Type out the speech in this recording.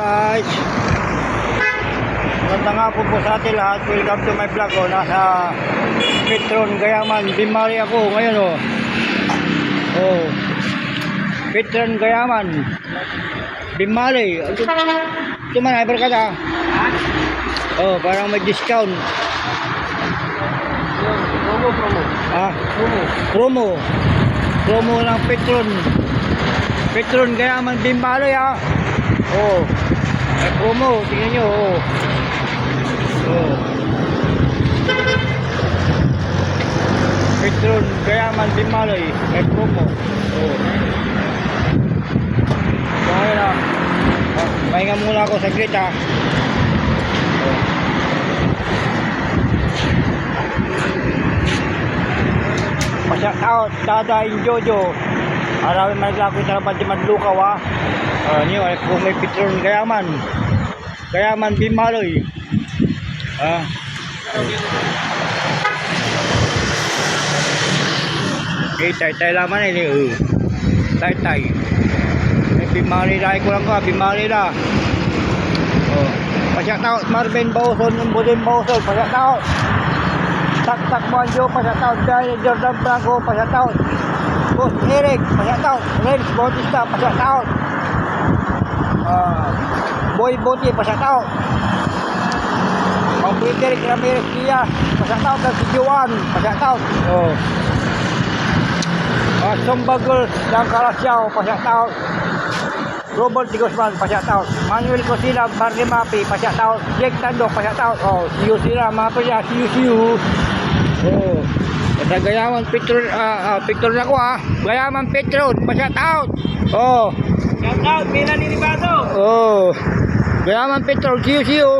guys, magandang hapon po sa ating lahat. Welcome to my vlog. Nasa Petron, Gayaman, Bimali ako ngayon. Petron, Gayaman, Bimali. Ito man ay barkada. Parang may discount. Promo ng Petron, Gayaman, Bimali may promo, tingnan nyo. Petron, Gayaman, Bimali, may promo. So ngayon pahinga muna ako saglit Pa-shout out Dadaing Jojo. Maraming maglapit na naman di Madlukaw niyo ay kung may Petron, Gayaman, Bimali. Tay laman ini tay may Bimali dahil ko lang Bimali na. Pa-shout out Marvin Bauson, Budin Bauson, pa-shout out Tak Monjo, pa-shout out Jordan Franco, pa-shout out Boss Eric, pa-shout out Renz Bautista, pa-shout out Boy Boti, pa-shout out Mang Peter Ramirez Kia, pa-shout out si Juan, pa-shout out Sombagol ng Kalasyaw, pa-shout out Robert Digosman, pa-shout out Manuel Cosila, Barney Mapi, pa-shout out Jake Tando, pa-shout out see you sila mga pala, see you sa Gayaman Petron, Petron ako Gayaman Petron, pa-shout out Shout out, Milan Inibato. Gayaman Petron, see you